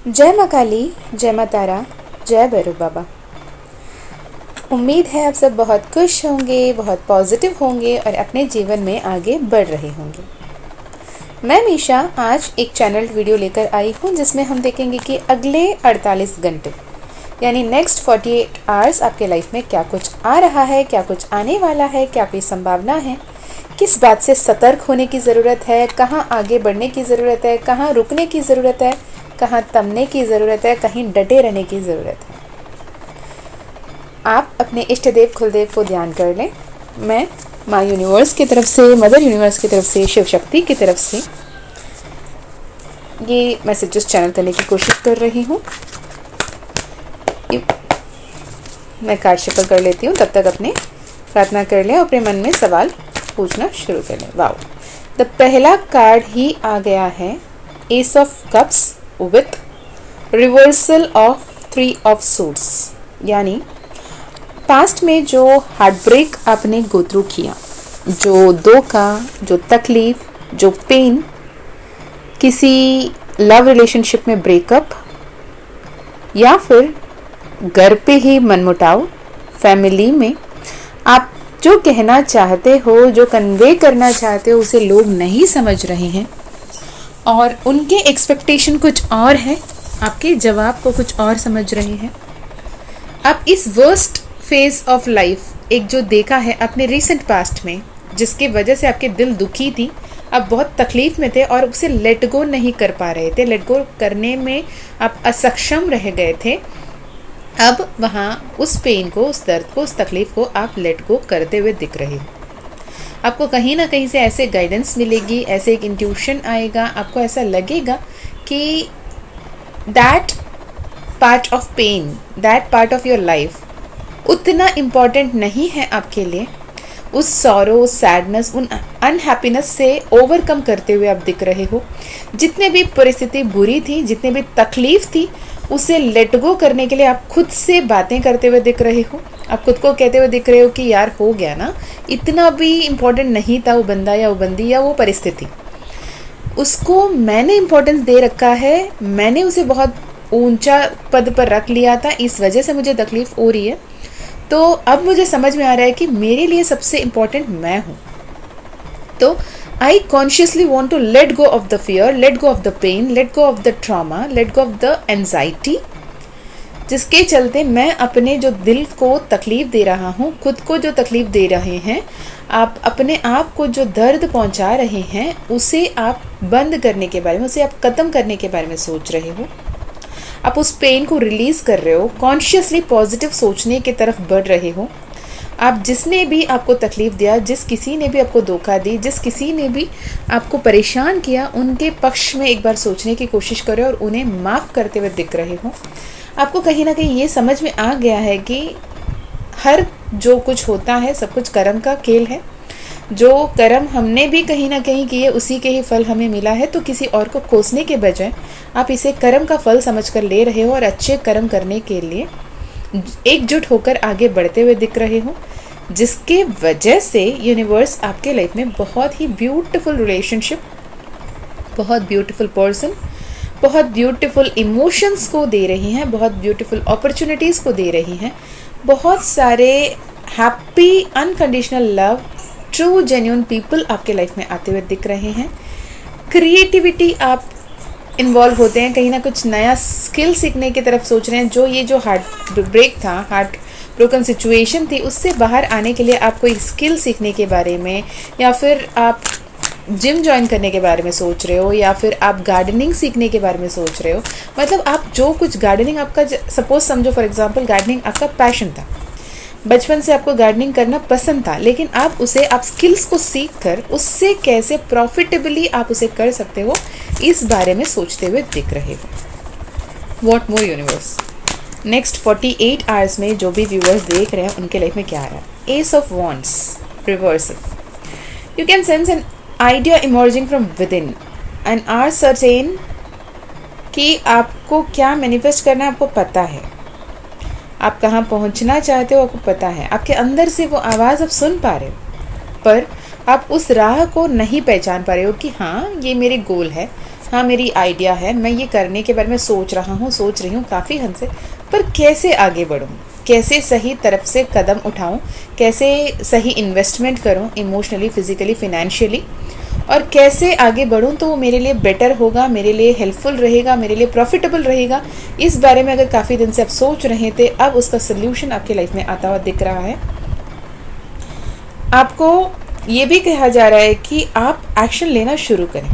जय माँ काली, जय माँ तारा, जय भैरव बाबा। उम्मीद है आप सब बहुत खुश होंगे, बहुत पॉजिटिव होंगे और अपने जीवन में आगे बढ़ रहे होंगे। मैं मीशा आज एक चैनल वीडियो लेकर आई हूँ जिसमें हम देखेंगे कि अगले 48 घंटे यानी नेक्स्ट 48 आवर्स आपके लाइफ में क्या कुछ आ रहा है, क्या कुछ आने वाला है, क्या कोई संभावना है, किस बात से सतर्क होने की ज़रूरत है, कहाँ आगे बढ़ने की ज़रूरत है, कहाँ रुकने की ज़रूरत है, कहाँ थमने की ज़रूरत है, कहीं डटे रहने की ज़रूरत है। आप अपने इष्ट देव कुलदेव को ध्यान कर लें। मैं माँ यूनिवर्स की तरफ से, मदर यूनिवर्स की तरफ से, शिव शक्ति की तरफ से ये मैसेजेस चैनल करने की कोशिश कर रही हूँ। मैं कार्ड शफल कर लेती हूँ, तब तक अपने प्रार्थना कर लें और अपने मन में सवाल पूछना शुरू कर लें। वाओ, द पहला कार्ड ही आ गया है, ace of cups with reversal of 3 of suits. यानी पास्ट में जो हार्ट ब्रेक आपने गो थ्रू किया, जो धोखा, जो तकलीफ, जो पेन, किसी लव रिलेशनशिप में ब्रेकअप या फिर घर पे ही मनमुटाव, फैमिली में आप जो कहना चाहते हो, जो कन्वे करना चाहते हो, उसे लोग नहीं समझ रहे हैं और उनके एक्सपेक्टेशन कुछ और है, आपके जवाब को कुछ और समझ रहे हैं। आप इस वर्स्ट फेज ऑफ लाइफ एक जो देखा है अपने रिसेंट पास्ट में, जिसकी वजह से आपके दिल दुखी थी, आप बहुत तकलीफ में थे और उसे लेट गो नहीं कर पा रहे थे, लेट गो करने में आप असक्षम रह गए थे। अब वहाँ उस पेन को, उस दर्द को, उस तकलीफ को आप लेट गो करते हुए दिख रहे हो। आपको कहीं ना कहीं से ऐसे गाइडेंस मिलेगी, ऐसे एक इंट्यूशन आएगा, आपको ऐसा लगेगा कि that part of pain, that part of your life उतना इम्पॉर्टेंट नहीं है आपके लिए। उस सॉरो, उस सैडनेस, उन अनहैप्पीनेस से ओवरकम करते हुए आप दिख रहे हो। जितने भी परिस्थिति बुरी थी, जितने भी तकलीफ थी, उसे लेट गो करने के लिए आप खुद से बातें करते हुए दिख रहे हो। आप खुद को कहते हुए दिख रहे हो कि यार हो गया ना, इतना भी इम्पोर्टेंट नहीं था वो बंदा या वो बंदी या वो परिस्थिति। उसको मैंने इम्पोर्टेंस दे रखा है, मैंने उसे बहुत ऊंचा पद पर रख लिया था, इस वजह से मुझे तकलीफ हो रही है। तो अब मुझे समझ में आ रहा है कि मेरे लिए सबसे इम्पोर्टेंट मैं हूँ। तो I consciously want to let go of the fear, let go of the pain, let go of the trauma, let go of the anxiety, जिसके चलते मैं अपने जो दिल को तकलीफ दे रहा हूँ, खुद को जो तकलीफ दे रहे हैं, आप अपने आप को जो दर्द पहुँचा रहे हैं, उसे आप बंद करने के बारे में, उसे आप ख़त्म करने के बारे में सोच रहे हो। आप उस पेन को रिलीज़ कर रहे हो, कॉन्शियसली पॉजिटिव सोचने की तरफ बढ़ रहे हो। आप जिसने भी आपको तकलीफ़ दिया, जिस किसी ने भी आपको धोखा दी, जिस किसी ने भी आपको परेशान किया, उनके पक्ष में एक बार सोचने की कोशिश करें और उन्हें माफ़ करते हुए दिख रहे हो। आपको कहीं ना कहीं ये समझ में आ गया है कि हर जो कुछ होता है सब कुछ कर्म का खेल है। जो कर्म हमने भी कहीं ना कहीं किए, उसी के ही फल हमें मिला है। तो किसी और को कोसने के बजाय आप इसे कर्म का फल समझकर ले रहे हो और अच्छे कर्म करने के लिए एकजुट होकर आगे बढ़ते हुए दिख रहे हो, जिसके वजह से यूनिवर्स आपके लाइफ में बहुत ही ब्यूटीफुल रिलेशनशिप, बहुत ब्यूटीफुल पर्सन, बहुत ब्यूटीफुल इमोशंस को दे रही हैं, बहुत ब्यूटीफुल अपॉर्चुनिटीज़ को दे रही हैं, बहुत सारे happy unconditional love, true genuine people आपके लाइफ में आते हुए दिख रहे हैं। क्रिएटिविटी आप इन्वॉल्व होते हैं, कहीं ना कुछ नया स्किल सीखने की तरफ सोच रहे हैं। जो हार्ट ब्रेक था, हार्ट ब्रोकन सिचुएशन थी, उससे बाहर आने के लिए आप कोई स्किल सीखने के बारे में, या फिर आप जिम ज्वाइन करने के बारे में सोच रहे हो, या फिर आप गार्डनिंग सीखने के बारे में सोच रहे हो। मतलब आप जो कुछ गार्डनिंग आपका, सपोज समझो फॉर एग्जांपल गार्डनिंग आपका पैशन था, बचपन से आपको गार्डनिंग करना पसंद था, लेकिन आप स्किल्स को सीख कर उससे कैसे प्रॉफिटेबली आप उसे कर सकते हो, इस बारे में सोचते हुए दिख रहे हो। What more universe, next 48 hours में जो भी व्यूअर्स देख रहे हैं उनके लाइफ में क्या आ रहा है। Ace of wands reversal, you can sense an idea emerging from within and are certain कि आपको क्या मैनिफेस्ट करना है, आपको पता है, आप कहाँ पहुँचना चाहते हो आपको पता है, आपके अंदर से वो आवाज़ आप सुन पा रहे हो, पर आप उस राह को नहीं पहचान पा रहे हो कि हाँ ये मेरे गोल है, हाँ मेरी आइडिया है, मैं ये करने के बारे में सोच रही हूँ काफ़ी हद से, पर कैसे आगे बढ़ूँ, कैसे सही तरफ से कदम उठाऊँ, कैसे सही इन्वेस्टमेंट करूँ इमोशनली, फिज़िकली, फिनेंशियली, और कैसे आगे बढ़ूँ तो वो मेरे लिए बेटर होगा, मेरे लिए हेल्पफुल रहेगा, मेरे लिए प्रॉफिटेबल रहेगा। इस बारे में अगर काफ़ी दिन से आप सोच रहे थे, अब उसका सल्यूशन आपके लाइफ में आता हुआ दिख रहा है। आपको ये भी कहा जा रहा है कि आप एक्शन लेना शुरू करें।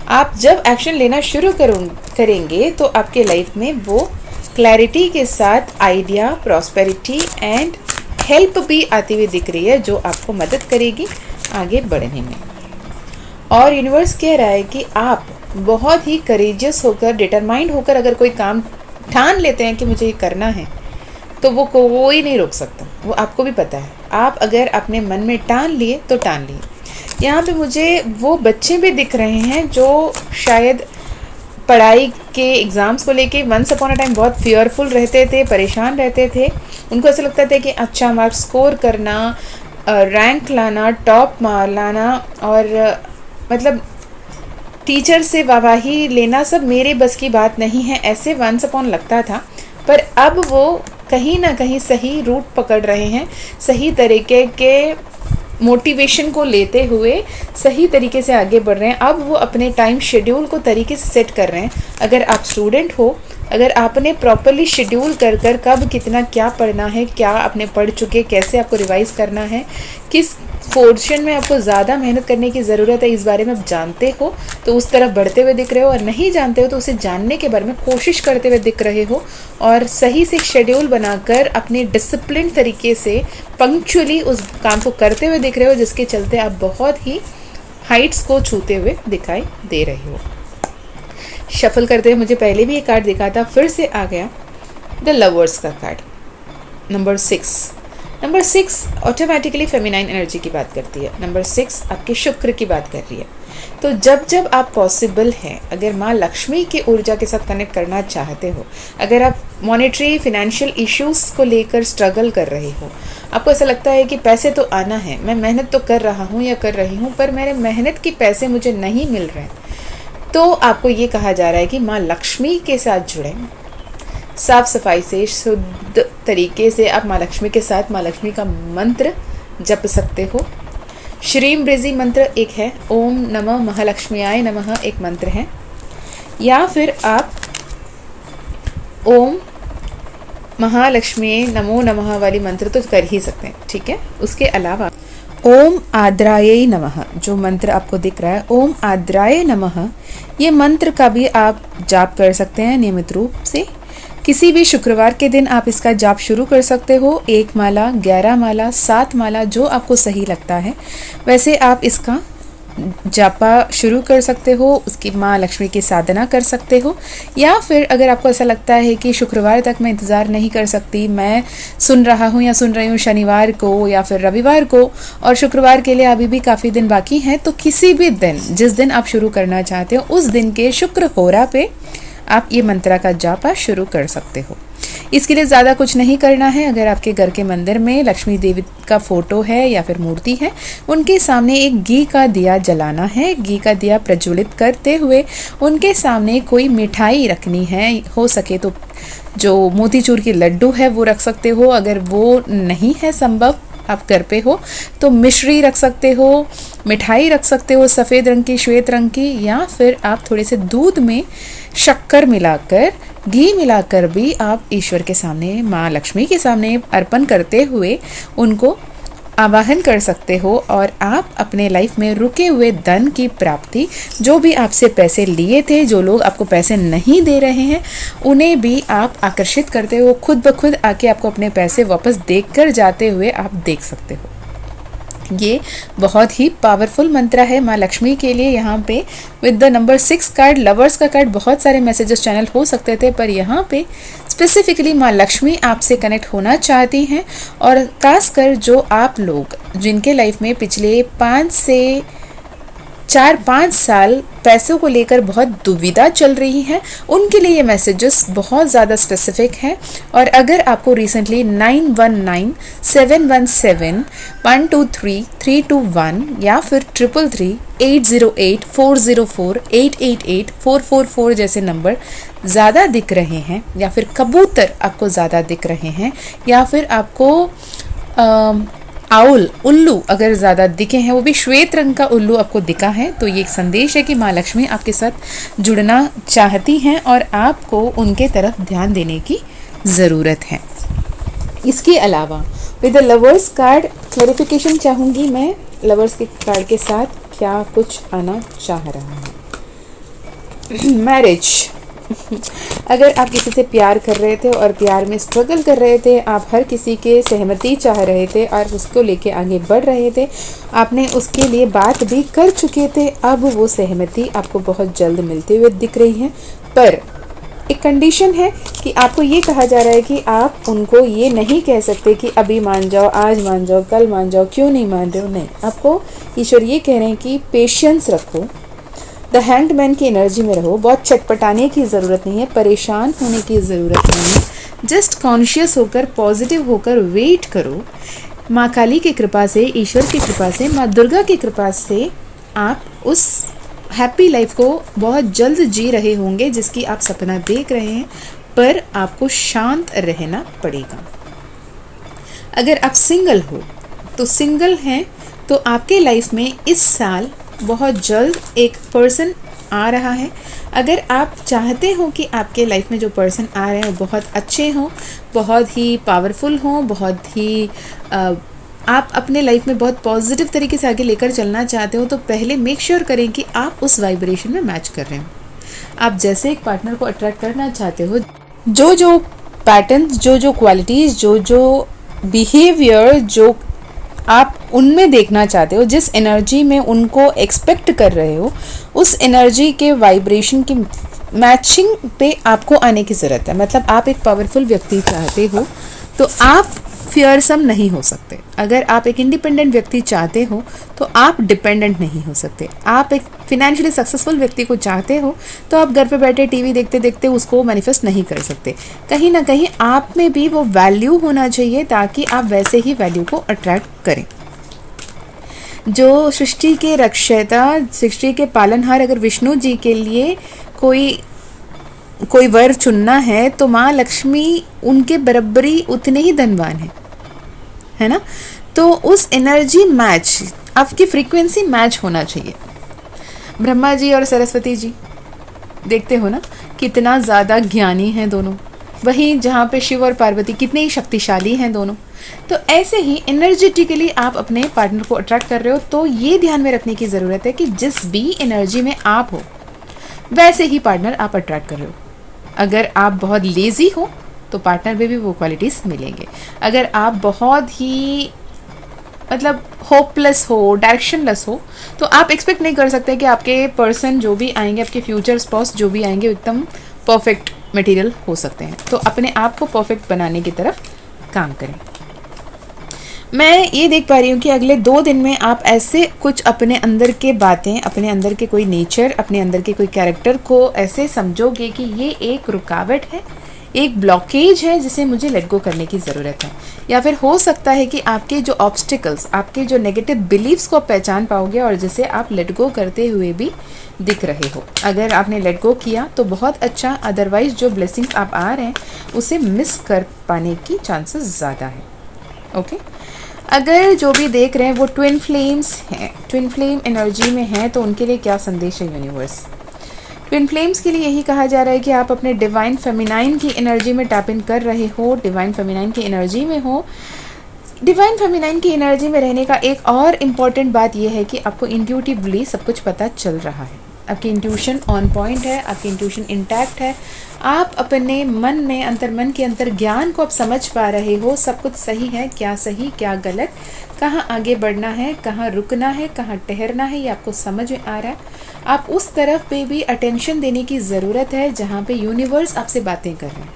आप जब एक्शन लेना शुरू करेंगे तो आपके लाइफ में वो क्लैरिटी के साथ आइडिया, प्रॉस्पेरिटी एंड हेल्प भी आती हुई दिख रही है, जो आपको मदद करेगी आगे बढ़ने में। और यूनिवर्स कह रहा है कि आप बहुत ही करेजियस होकर, डिटरमाइंड होकर अगर कोई काम ठान लेते हैं कि मुझे ये करना है, तो वो कोई नहीं रोक सकता। वो आपको भी पता है, आप अगर अपने मन में ठान लिए तो ठान लिए। यहाँ पे मुझे वो बच्चे भी दिख रहे हैं जो शायद पढ़ाई के एग्ज़ाम्स को लेके वंस अपॉन अ टाइम बहुत फियरफुल रहते थे, परेशान रहते थे। उनको ऐसा लगता था कि अच्छा मार्क्स स्कोर करना, रैंक लाना, टॉप मार लाना और मतलब टीचर से वाहवाही लेना सब मेरे बस की बात नहीं है, ऐसे वंस अपॉन लगता था। पर अब वो कहीं ना कहीं सही रूट पकड़ रहे हैं, सही तरीके के मोटिवेशन को लेते हुए सही तरीके से आगे बढ़ रहे हैं। अब वो अपने टाइम शेड्यूल को तरीके से सेट कर रहे हैं। अगर आप स्टूडेंट हो, अगर आपने प्रॉपरली शेड्यूल कर कब कितना क्या पढ़ना है, क्या आपने पढ़ चुके, कैसे आपको रिवाइज़ करना है, किस पोर्शन में आपको ज़्यादा मेहनत करने की ज़रूरत है, इस बारे में आप जानते हो तो उस तरफ बढ़ते हुए दिख रहे हो, और नहीं जानते हो तो उसे जानने के बारे में कोशिश करते हुए दिख रहे हो, और सही से शेड्यूल बनाकर अपने डिसिप्लिन तरीके से पंक्चुअली उस काम को करते हुए दिख रहे हो, जिसके चलते आप बहुत ही हाइट्स को छूते हुए दिखाई दे रहे हो। शफल करते हुए मुझे पहले भी ये कार्ड दिखा था, फिर से आ गया द लवर्स का card, number 6। Number 6 automatically feminine energy की बात करती है। नंबर 6 आपके शुक्र की बात कर रही है। तो जब आप पॉसिबल है, अगर माँ लक्ष्मी की ऊर्जा के साथ कनेक्ट करना चाहते हो, अगर आप मॉनेटरी फिनेंशियल इश्यूज को लेकर स्ट्रगल कर रहे हो, आपको ऐसा लगता है कि पैसे तो आना है, मैं मेहनत तो कर रहा हूँ या कर रही हूँ, पर मेरे मेहनत के पैसे मुझे नहीं मिल रहे, तो आपको ये कहा जा रहा है कि माँ लक्ष्मी के साथ जुड़ें। साफ सफाई से, शुद्ध तरीके से आप माँ लक्ष्मी के साथ माँ लक्ष्मी का मंत्र जप सकते हो। श्रीम ब्रिजी मंत्र एक है, ओम नमः महालक्ष्मीयाय नमः एक मंत्र है, या फिर आप ओम महालक्ष्मी नमो नमः वाली मंत्र तो कर ही सकते हैं, ठीक है। उसके अलावा ओम आद्राय नमः जो मंत्र आपको दिख रहा है, ओम आद्राय नमः, ये मंत्र का भी आप जाप कर सकते हैं नियमित रूप से। किसी भी शुक्रवार के दिन आप इसका जाप शुरू कर सकते हो, 1 माला, 11 माला, 7 माला, जो आपको सही लगता है वैसे आप इसका जापा शुरू कर सकते हो, उसकी माँ लक्ष्मी की साधना कर सकते हो। या फिर अगर आपको ऐसा लगता है कि शुक्रवार तक मैं इंतज़ार नहीं कर सकती, मैं सुन रहा हूँ या सुन रही हूँ शनिवार को या फिर रविवार को, और शुक्रवार के लिए अभी भी काफ़ी दिन बाकी हैं, तो किसी भी दिन जिस दिन आप शुरू करना चाहते हो उस दिन के शुक्र होरा पे आप ये मंत्रा का जापा शुरू कर सकते हो। इसके लिए ज़्यादा कुछ नहीं करना है। अगर आपके घर के मंदिर में लक्ष्मी देवी का फोटो है या फिर मूर्ति है, उनके सामने एक घी का दिया जलाना है। घी का दिया प्रज्वलित करते हुए उनके सामने कोई मिठाई रखनी है, हो सके तो जो मोतीचूर के लड्डू है वो रख सकते हो। अगर वो नहीं है संभव, आप घर पे हो तो मिश्री रख सकते हो, मिठाई रख सकते हो सफ़ेद रंग की, श्वेत रंग की, या फिर आप थोड़े से दूध में शक्कर मिलाकर, घी मिलाकर भी आप ईश्वर के सामने, माँ लक्ष्मी के सामने अर्पण करते हुए उनको आवाहन कर सकते हो। और आप अपने लाइफ में रुके हुए धन की प्राप्ति, जो भी आपसे पैसे लिए थे, जो लोग आपको पैसे नहीं दे रहे हैं, उन्हें भी आप आकर्षित करते हो। खुद ब खुद आके आपको अपने पैसे वापस देख कर जाते हुए आप देख सकते हो। ये बहुत ही पावरफुल मंत्र है माँ लक्ष्मी के लिए। यहाँ पे with the number 6 card, lovers का कार्ड, बहुत सारे मैसेजेस चैनल हो सकते थे, पर यहाँ पे स्पेसिफिकली माँ लक्ष्मी आपसे कनेक्ट होना चाहती हैं। और खासकर जो आप लोग जिनके लाइफ में पिछले 5 से 4-5 साल पैसों को लेकर बहुत दुविधा चल रही है, उनके लिए ये मैसेजेस बहुत ज़्यादा स्पेसिफिक हैं। और अगर आपको रिसेंटली 9197713123 या फिर 333-808-404-888-444 जैसे नंबर ज़्यादा दिख रहे हैं, या फिर कबूतर आपको ज़्यादा दिख रहे हैं, या फिर आपको आउल उल्लू अगर ज़्यादा दिखे हैं, वो भी श्वेत रंग का उल्लू आपको दिखा है, तो ये एक संदेश है कि माँ लक्ष्मी आपके साथ जुड़ना चाहती हैं और आपको उनके तरफ ध्यान देने की ज़रूरत है। इसके अलावा with the lovers card clarification चाहूँगी मैं, लवर्स के कार्ड के साथ क्या कुछ आना चाह रहा है। मैरिज, अगर आप किसी से प्यार कर रहे थे और प्यार में स्ट्रगल कर रहे थे, आप हर किसी के सहमति चाह रहे थे और उसको लेके आगे बढ़ रहे थे, आपने उसके लिए बात भी कर चुके थे, अब वो सहमति आपको बहुत जल्द मिलते हुए दिख रही है। पर एक कंडीशन है कि आपको ये कहा जा रहा है कि आप उनको ये नहीं कह सकते कि अभी मान जाओ, आज मान जाओ, कल मान जाओ, क्यों नहीं मान रहे हो। नहीं, आपको ईश्वर ये कह रहे हैं कि पेशेंस रखो, द हैंग्ड मैन की एनर्जी में रहो। बहुत चटपटाने की ज़रूरत नहीं है, परेशान होने की ज़रूरत नहीं है, जस्ट कॉन्शियस होकर पॉजिटिव होकर वेट करो। माँ काली की कृपा से, ईश्वर की कृपा से, माँ दुर्गा की कृपा से आप उस हैप्पी लाइफ को बहुत जल्द जी रहे होंगे जिसकी आप सपना देख रहे हैं, पर आपको शांत रहना पड़ेगा। अगर आप सिंगल हो तो सिंगल हैं तो आपके लाइफ में इस साल बहुत जल्द एक पर्सन आ रहा है। अगर आप चाहते हो कि आपके लाइफ में जो पर्सन आ रहे हैं वो बहुत अच्छे हों, बहुत ही पावरफुल हों, बहुत ही आप अपने लाइफ में बहुत पॉजिटिव तरीके से आगे लेकर चलना चाहते हो, तो पहले मेक श्योर करें कि आप उस वाइब्रेशन में मैच कर रहे हो। आप जैसे एक पार्टनर को अट्रैक्ट करना चाहते हो, जो जो पैटर्न्स, जो जो क्वालिटीज़, जो जो बिहेवियर जो आप उनमें देखना चाहते हो, जिस एनर्जी में उनको एक्सपेक्ट कर रहे हो, उस एनर्जी के वाइब्रेशन की मैचिंग पे आपको आने की ज़रूरत है। मतलब आप एक पावरफुल व्यक्ति चाहते हो तो आप फियरसम नहीं हो सकते। अगर आप एक इंडिपेंडेंट व्यक्ति चाहते हो तो आप डिपेंडेंट नहीं हो सकते। आप एक फिनेंशियली सक्सेसफुल व्यक्ति को चाहते हो तो आप घर पे बैठे टीवी देखते देखते उसको मैनिफेस्ट नहीं कर सकते। कहीं ना कहीं आप में भी वो वैल्यू होना चाहिए ताकि आप वैसे ही वैल्यू को अट्रैक्ट करें। जो सृष्टि के रक्षयता, सृष्टि के पालनहार अगर विष्णु जी के लिए कोई वर चुनना है तो माँ लक्ष्मी उनके बराबरी उतने ही धनवान है ना। तो उस एनर्जी मैच, आपकी फ्रीक्वेंसी मैच होना चाहिए। ब्रह्मा जी और सरस्वती जी देखते हो ना कितना ज़्यादा ज्ञानी हैं दोनों, वहीं जहाँ पे शिव और पार्वती कितने ही शक्तिशाली हैं दोनों। तो ऐसे ही एनर्जेटिकली आप अपने पार्टनर को अट्रैक्ट कर रहे हो, तो ये ध्यान में रखने की ज़रूरत है कि जिस भी एनर्जी में आप हो वैसे ही पार्टनर आप अट्रैक्ट कर रहे हो। अगर आप बहुत लेज़ी हो तो पार्टनर में भी वो क्वालिटीज़ मिलेंगे। अगर आप बहुत ही मतलब होपलेस हो, डायरेक्शनलेस हो, तो आप एक्सपेक्ट नहीं कर सकते कि आपके पर्सन जो भी आएंगे, आपके फ्यूचर स्पाउस जो भी आएंगे, एकदम परफेक्ट मटेरियल हो सकते हैं। तो अपने आप को परफेक्ट बनाने की तरफ काम करें। मैं ये देख पा रही हूँ कि अगले 2 दिन में आप ऐसे कुछ अपने अंदर के बातें, अपने अंदर के कोई नेचर, अपने अंदर के कोई कैरेक्टर को ऐसे समझोगे कि ये एक रुकावट है, एक ब्लॉकेज है जिसे मुझे लेट गो करने की ज़रूरत है। या फिर हो सकता है कि आपके जो ऑब्स्टिकल्स, आपके जो नेगेटिव बिलीव्स को पहचान पाओगे और जिसे आप लेट गो करते हुए भी दिख रहे हो। अगर आपने लेट गो किया तो बहुत अच्छा, अदरवाइज जो ब्लेसिंग्स आप आ रहे हैं उसे मिस कर पाने की चांसेस ज़्यादा है। ओके, अगर जो भी देख रहे हैं वो ट्विन फ्लेम्स हैं, ट्विन फ्लेम एनर्जी में हैं, तो उनके लिए क्या संदेश है यूनिवर्स। ट्विन फ्लेम्स के लिए यही कहा जा रहा है कि आप अपने डिवाइन फेमिनाइन की एनर्जी में टैप इन कर रहे हो, डिवाइन फेमिनाइन की एनर्जी में हो। डिवाइन फेमिनाइन की एनर्जी में रहने का एक और इम्पॉर्टेंट बात यह है कि आपको इंट्यूटिवली सब कुछ पता चल रहा है, आपकी इंट्यूशन ऑन पॉइंट है, आपकी इंट्यूशन इंटैक्ट है। आप अपने मन में, अंतर्मन के अंतर ज्ञान को आप समझ पा रहे हो, सब कुछ सही है, क्या गलत, कहाँ आगे बढ़ना है, कहाँ रुकना है, कहाँ ठहरना है, ये आपको समझ में आ रहा है। आप उस तरफ पे भी अटेंशन देने की ज़रूरत है जहाँ पे यूनिवर्स आपसे बातें कर रहे हैं।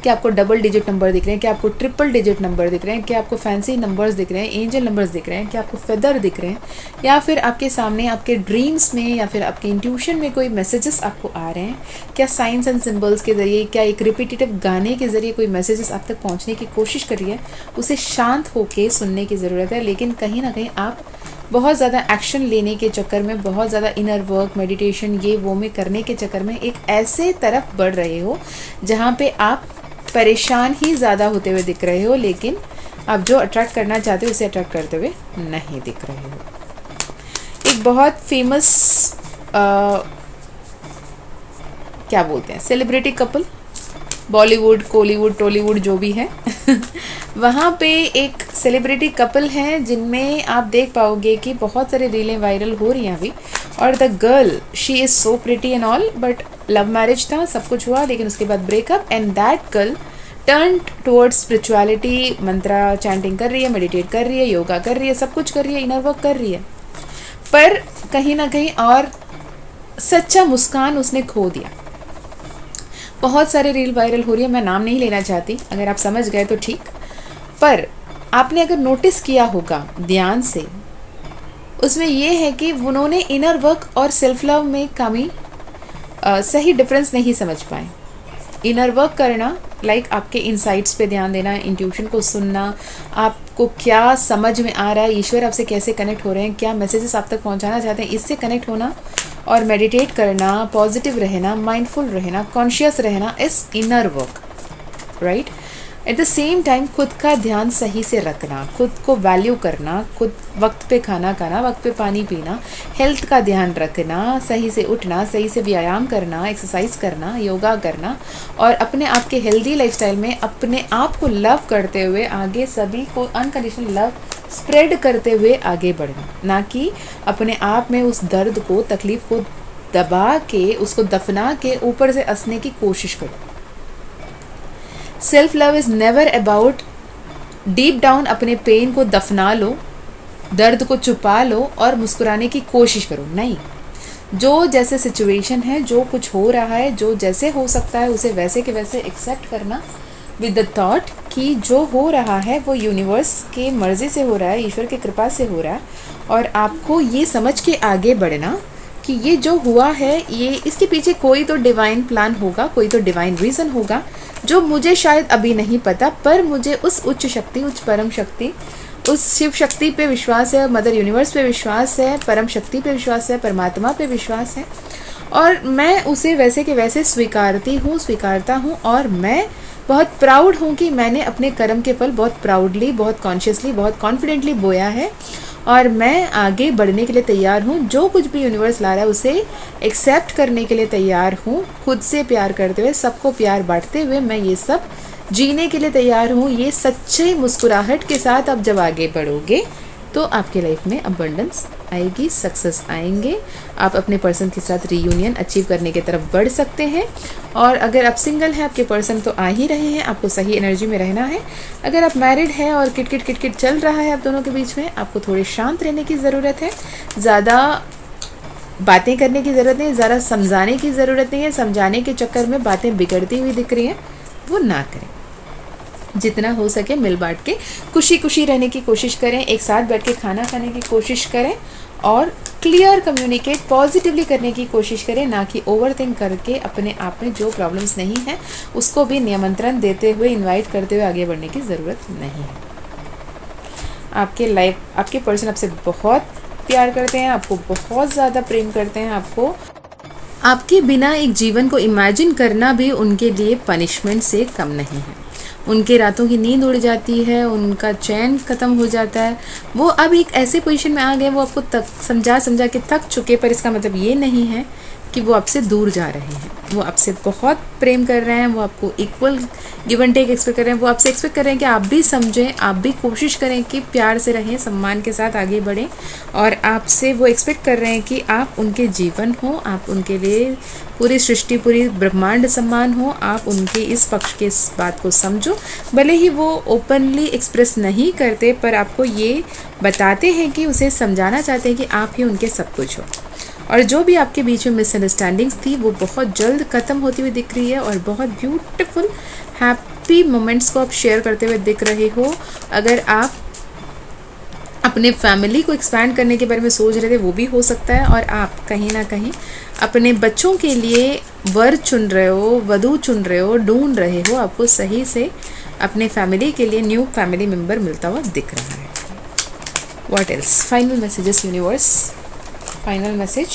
क्या आपको डबल डिजिट नंबर दिख रहे हैं, क्या आपको ट्रिपल डिजिट नंबर दिख रहे हैं, क्या आपको फैंसी नंबर्स दिख रहे हैं, एंजल नंबर्स दिख रहे हैं, क्या आपको फेदर दिख रहे हैं, या फिर आपके सामने आपके ड्रीम्स में या फिर आपके इंट्यूशन में कोई मैसेजेस आपको आ रहे हैं, क्या साइंस एंड सिंबल्स के ज़रिए, क्या एक रिपीटेटिव गाने के ज़रिए कोई मैसेजेस आप तक पहुँचने की कोशिश कर रही है, उसे शांत होकर सुनने की ज़रूरत है। लेकिन कहीं ना कहीं आप बहुत ज़्यादा एक्शन लेने के चक्कर में, बहुत ज़्यादा इनर वर्क मेडिटेशन ये वो में करने के चक्कर में एक ऐसे तरफ बढ़ रहे हो जहाँ पे आप परेशान ही ज़्यादा होते हुए दिख रहे हो, लेकिन आप जो अट्रैक्ट करना चाहते हो उसे अट्रैक्ट करते हुए नहीं दिख रहे हो। एक बहुत फेमस क्या बोलते हैं, celebrity couple, Bollywood Kollywood Tollywood जो भी है वहाँ पे एक सेलिब्रिटी कपल हैं जिनमें आप देख पाओगे कि बहुत सारे रीलें वायरल हो रही हैं अभी। और the girl she is so pretty and all, but love marriage था, सब कुछ हुआ, लेकिन उसके बाद breakup. And that girl turn towards spirituality, Mantra chanting कर रही है, मेडिटेट कर रही है, योगा कर रही है, सब कुछ कर रही है, इनर वर्क कर रही है, पर कहीं ना कहीं और सच्चा मुस्कान उसने खो दिया। बहुत सारे रील वायरल हो रही है, मैं नाम नहीं लेना चाहती, अगर आप समझ गए तो ठीक, पर आपने अगर नोटिस किया होगा ध्यान से, उसमें ये है कि उन्होंने इनर वर्क और सेल्फ लव में कमी सही डिफरेंस नहीं समझ पाए। इनर वर्क करना लाइक आपके इनसाइट्स पे ध्यान देना, इंट्यूशन को सुनना, आपको क्या समझ में आ रहा है, ईश्वर आपसे कैसे कनेक्ट हो रहे हैं, क्या मैसेजेस आप तक पहुंचाना चाहते हैं, इससे कनेक्ट होना और मेडिटेट करना, पॉजिटिव रहना, माइंडफुल रहना, कॉन्शियस रहना is inner work, right. At the same time खुद का ध्यान सही से रखना, खुद को वैल्यू करना, खुद वक्त पे खाना खाना, वक्त पे पानी पीना, हेल्थ का ध्यान रखना, सही से उठना, सही से व्यायाम करना, एक्सरसाइज करना, योगा करना, और अपने आप के हेल्दी लाइफस्टाइल में अपने आप को लव करते हुए आगे सभी को अनकंडीशनल लव स्प्रेड करते हुए आगे बढ़ना, ना कि अपने आप में उस दर्द को, तकलीफ को दबा के, उसको दफना के ऊपर से हंसने की कोशिश करो। Self love is never about deep down अपने पेन को दफना लो, दर्द को छुपा लो और मुस्कुराने की कोशिश करो, नहीं। जो जैसे सिचुएशन है, जो कुछ हो रहा है, जो जैसे हो सकता है उसे वैसे के वैसे एक्सेप्ट करना विद द थॉट कि जो हो रहा है वो यूनिवर्स के मर्ज़ी से हो रहा है, ईश्वर की कृपा से हो रहा है, और आपको ये समझ के आगे बढ़ना कि ये जो हुआ है, ये इसके पीछे कोई तो डिवाइन प्लान होगा, कोई तो डिवाइन रीज़न होगा जो मुझे शायद अभी नहीं पता, पर मुझे उस उच्च शक्ति, उच्च परम शक्ति, उस शिव शक्ति पे विश्वास है, मदर यूनिवर्स पे विश्वास है, परम शक्ति पे विश्वास है, परमात्मा पे विश्वास है, और मैं उसे वैसे के वैसे स्वीकारती हूँ, स्वीकारता हूँ। और मैं बहुत प्राउड हूँ कि मैंने अपने कर्म के फल बहुत प्राउडली, बहुत कॉन्शियसली, बहुत कॉन्फिडेंटली बोया है, और मैं आगे बढ़ने के लिए तैयार हूँ। जो कुछ भी यूनिवर्स ला रहा है उसे एक्सेप्ट करने के लिए तैयार हूँ, खुद से प्यार करते हुए, सबको प्यार बांटते हुए मैं ये सब जीने के लिए तैयार हूँ। ये सच्चे मुस्कुराहट के साथ आप जब आगे बढ़ोगे तो आपके लाइफ में अबंडेंस आएगी, सक्सेस आएंगे, आप अपने पर्सन के साथ रीयूनियन अचीव करने की तरफ बढ़ सकते हैं। और अगर आप सिंगल हैं, आपके पर्सन तो आ ही रहे हैं, आपको सही एनर्जी में रहना है। अगर आप मैरिड हैं और किट चल रहा है आप दोनों के बीच में, आपको थोड़े शांत रहने की ज़रूरत है, ज़्यादा बातें करने की ज़रूरत नहीं, ज़्यादा समझाने की ज़रूरत नहीं है। समझाने के चक्कर में बातें बिगड़ती हुई दिख रही हैं, वो ना करें। जितना हो सके मिल बांट के खुशी खुशी रहने की कोशिश करें, एक साथ बैठ के खाना खाने की कोशिश करें, और क्लियर कम्युनिकेट पॉजिटिवली करने की कोशिश करें, ना कि ओवर थिंक करके अपने आप में जो प्रॉब्लम्स नहीं है उसको भी निमंत्रण देते हुए, इनवाइट करते हुए आगे बढ़ने की ज़रूरत नहीं है। आपके पर्सन आपसे बहुत प्यार करते हैं, आपको बहुत ज़्यादा प्रेम करते हैं, आपको आपके बिना एक जीवन को इमेजिन करना भी उनके लिए पनिशमेंट से कम नहीं है। उनके रातों की नींद उड़ जाती है, उनका चैन ख़त्म हो जाता है। वो अब एक ऐसे पोजीशन में आ गए, वो आपको समझा के थक चुके, पर इसका मतलब ये नहीं है कि वो आपसे दूर जा रहे हैं। वो आपसे बहुत प्रेम कर रहे हैं, वो आपको equal give and take expect कर रहे हैं। वो आपसे एक्सपेक्ट कर रहे हैं कि आप भी समझें, आप भी कोशिश करें कि प्यार से रहें, सम्मान के साथ आगे बढ़ें, और आपसे वो एक्सपेक्ट कर रहे हैं कि आप उनके जीवन हो, आप उनके लिए पूरी सृष्टि, पूरी ब्रह्मांड सम्मान हो, आप उनके इस पक्ष के इस बात को समझो। भले ही वो ओपनली एक्सप्रेस नहीं करते, पर आपको ये बताते हैं कि उसे समझाना चाहते हैं कि आप ही उनके सब कुछ हो। और जो भी आपके बीच में मिसअंडरस्टैंडिंग्स थी वो बहुत जल्द ख़त्म होती हुई दिख रही है और बहुत ब्यूटीफुल हैप्पी मोमेंट्स को आप शेयर करते हुए दिख रहे हो। अगर आप अपने फैमिली को एक्सपैंड करने के बारे में सोच रहे थे वो भी हो सकता है, और आप कहीं ना कहीं अपने बच्चों के लिए वर चुन रहे हो, वधू चुन रहे हो, ढूंढ रहे हो, आपको सही से अपने फैमिली के लिए न्यू फैमिली मेम्बर मिलता हुआ दिख रहा है। What else? Final messages universe, final message.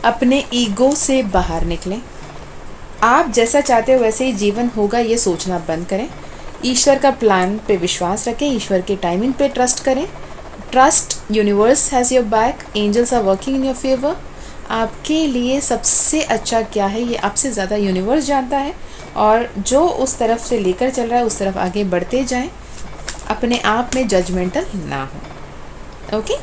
अपने ईगो से बाहर निकलें। आप जैसा चाहते हो वैसे ही जीवन होगा ये सोचना बंद करें। ईश्वर का प्लान पे विश्वास रखें, ईश्वर के टाइमिंग पे ट्रस्ट करें। Trust universe has your back, angels are working in your favour. आपके लिए सबसे अच्छा क्या है ये आपसे ज़्यादा यूनिवर्स जानता है, और जो उस तरफ से लेकर चल रहा है उस तरफ आगे बढ़ते जाएं, अपने आप में जजमेंटल ना हो। ओके,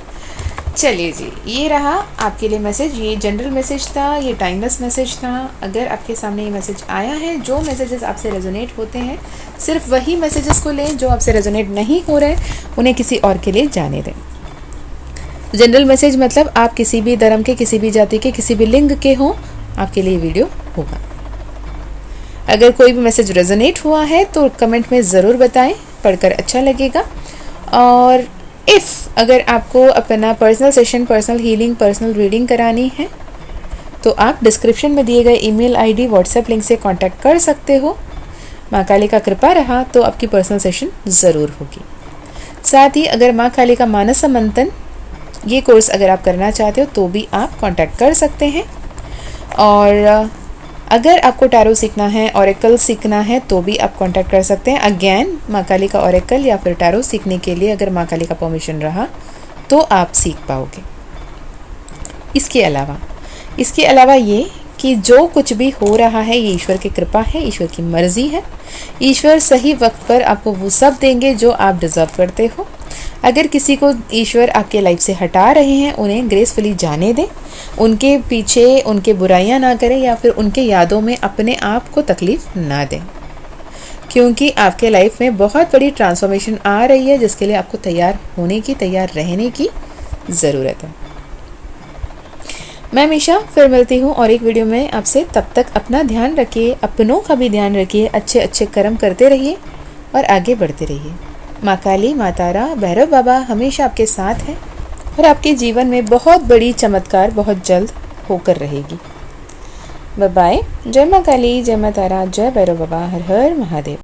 चलिए जी, ये रहा आपके लिए मैसेज। ये जनरल मैसेज था, ये टाइमलेस मैसेज था। अगर आपके सामने ये मैसेज आया है, जो मैसेजेस आपसे रेजोनेट होते हैं सिर्फ वही मैसेजेस को लें, जो आपसे रेजोनेट नहीं हो रहे उन्हें किसी और के लिए जाने दें। जनरल मैसेज मतलब आप किसी भी धर्म के, किसी भी जाति के, किसी भी लिंग के हों, आपके लिए वीडियो होगा। अगर कोई भी मैसेज रेजोनेट हुआ है तो कमेंट में ज़रूर बताएं, पढ़कर अच्छा लगेगा। और अगर आपको अपना personal session, personal healing, personal reading करानी है तो आप डिस्क्रिप्शन में दिए गए ईमेल आईडी, व्हाट्सएप लिंक से कांटेक्ट कर सकते हो। माँ काली का कृपा रहा तो आपकी पर्सनल सेशन ज़रूर होगी। साथ ही अगर माँ काली का मानस मंथन ये कोर्स अगर आप करना चाहते हो तो भी आप कांटेक्ट कर सकते हैं। और अगर आपको टैरो सीखना है, ओरेकल सीखना है तो भी आप कांटेक्ट कर सकते हैं। अगेन माँ काली का ओरेकल या फिर टैरो सीखने के लिए अगर माँ काली का परमिशन रहा तो आप सीख पाओगे। इसके अलावा ये कि जो कुछ भी हो रहा है ये ईश्वर की कृपा है, ईश्वर की मर्जी है। ईश्वर सही वक्त पर आपको वो सब देंगे जो आप डिज़र्व करते हो। अगर किसी को ईश्वर आपके लाइफ से हटा रहे हैं उन्हें ग्रेसफुली जाने दें, उनके पीछे उनके बुराइयां ना करें या फिर उनके यादों में अपने आप को तकलीफ ना दें, क्योंकि आपके लाइफ में बहुत बड़ी ट्रांसफॉर्मेशन आ रही है जिसके लिए आपको तैयार होने की, तैयार रहने की ज़रूरत है। मैं हमेशा फिर मिलती हूँ और एक वीडियो में आपसे। तब तक अपना ध्यान रखिए, अपनों का भी ध्यान रखिए, अच्छे अच्छे कर्म करते रहिए और आगे बढ़ते रहिए। माँ काली, माँ तारा, भैरव बाबा हमेशा आपके साथ हैं और आपके जीवन में बहुत बड़ी चमत्कार बहुत जल्द होकर रहेगी। Bye bye. जय माँ काली, जय माँ तारा, जय भैरव बाबा, हर हर महादेव।